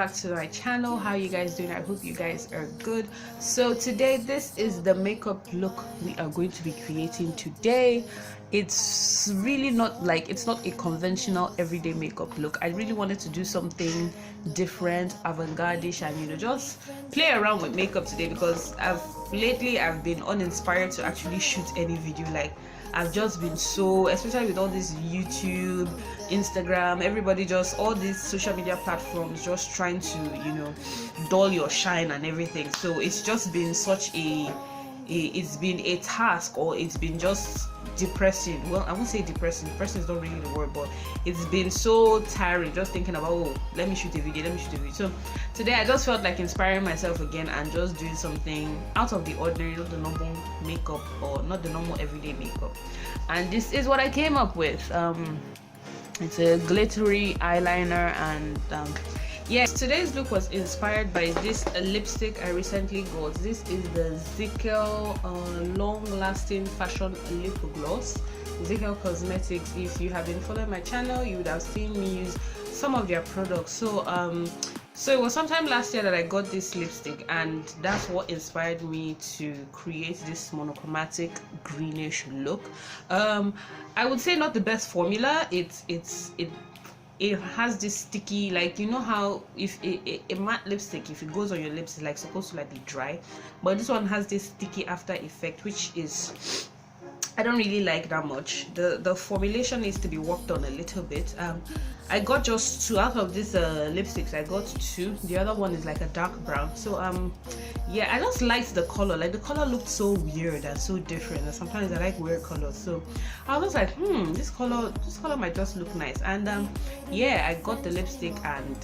back to my channel. How you guys doing? I hope you guys are good. So today, this is the makeup look we are going to be creating today. It's really not like, it's not a conventional everyday makeup look. I really wanted to do something different, avant-garde-ish, and just play around with makeup today, because lately I've been uninspired to actually shoot any video. Like, I've just been so, especially with all this YouTube, Instagram, everybody, just all these social media platforms just trying to dull your shine and everything. So it's just been such it's been a task, or it's been just depressing. Well, I won't say depressing is not really the word, but it's been so tiring just thinking about, oh, let me shoot a video. So today I just felt like inspiring myself again and just doing something out of the ordinary, not the normal makeup, or not the normal everyday makeup. And this is what I came up with. It's a glittery eyeliner, and yes, today's look was inspired by this lipstick I recently got. This is the Zickel long-lasting fashion lip gloss, Zickel Cosmetics. If you have been following my channel, you would have seen me use some of their products. So it was sometime last year that I got this lipstick, and that's what inspired me to create this monochromatic greenish look. I would say not the best formula. It has this sticky, like, you know how if a matte lipstick, if it goes on your lips, it's like supposed to like be dry, but this one has this sticky after effect, which is, I don't really like that much. The formulation needs to be worked on a little bit. I got just two out of these lipsticks. I got two. The other one is like a dark brown. So yeah, I just liked the color. Like, the color looked so weird and so different, and sometimes I like weird colors. So I was like, this color might just look nice. And yeah, I got the lipstick, and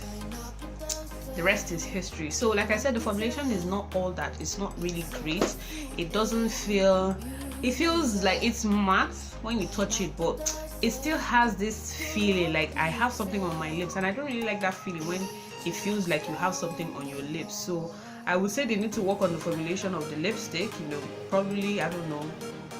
the rest is history. So like I said, the formulation is not all that. It's not really great. It doesn't feel, it feels like it's matte when you touch it, but it still has this feeling like I have something on my lips, and I don't really like that feeling when it feels like you have something on your lips. So I would say they need to work on the formulation of the lipstick, probably, I don't know,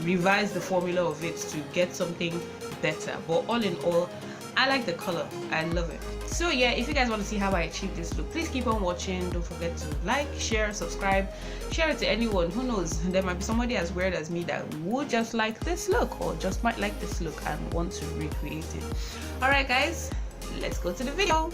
revise the formula of it to get something better. But all in all, I like the color. I love it. So yeah, if you guys want to see how I achieve this look, please keep on watching. Don't forget to like, share, subscribe, share it to anyone. Who knows, there might be somebody as weird as me that would just like this look, or just might like this look and want to recreate it. All right guys, let's go to the video.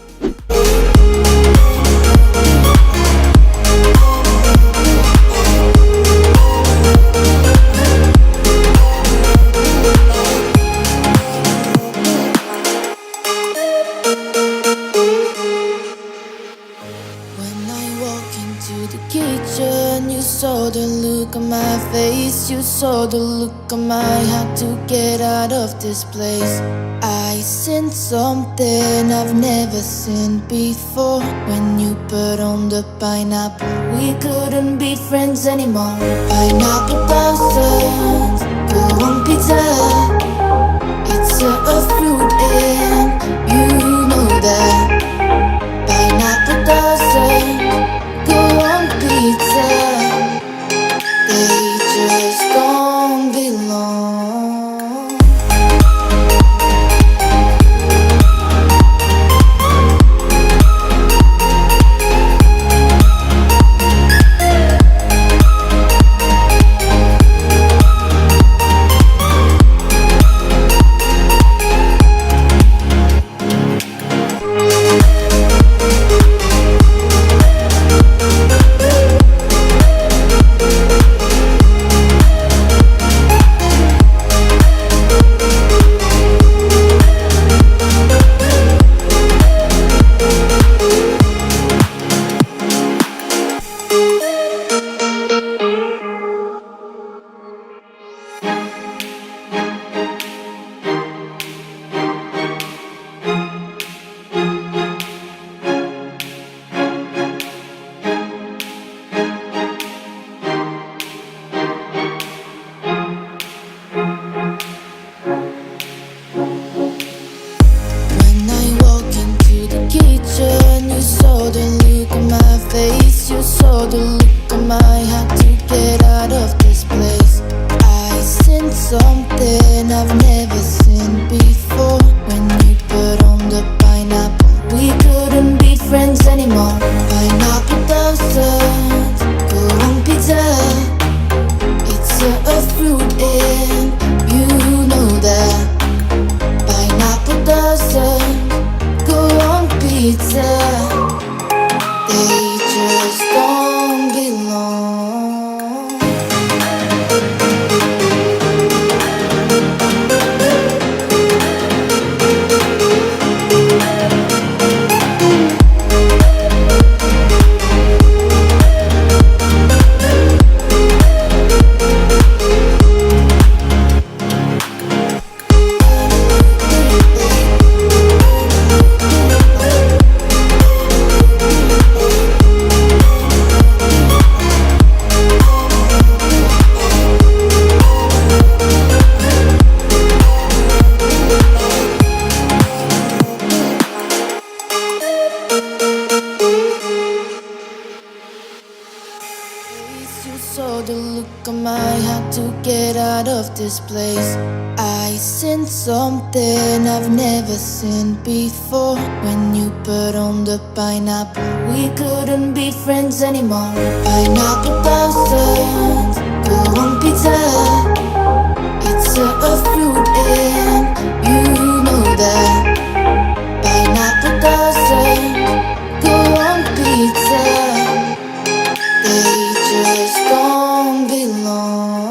You saw the look on my face, you saw the look on my heart to get out of this place. I seen something I've never seen before. When you put on the pineapple, we couldn't be friends anymore. Pineapple thousands, go on pizza. It's a fruit and you know that. Pineapple thousands, go on pizza. They just don't belong. the look on my had to get out of this place. I seen something I've never seen before. When you put on the pineapple, we couldn't be friends anymore. Pineapple thousands, go on pizza. It's a fruit and you know that. Pineapple doesn't go on pizza. They just don't belong.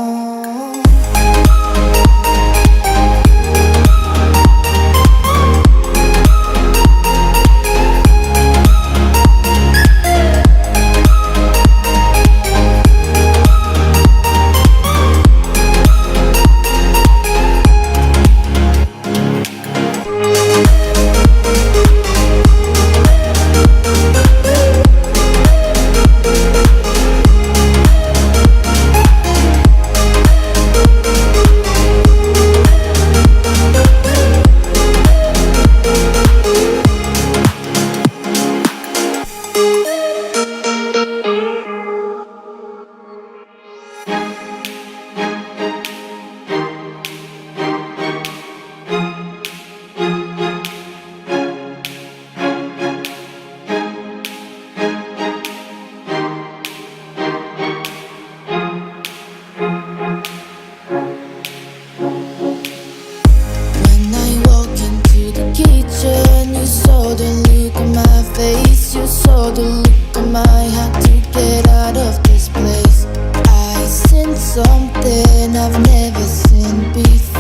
When I walk into the kitchen, you saw the look on my face. You saw the look on my had to get out of this place. I seen something I've never seen before.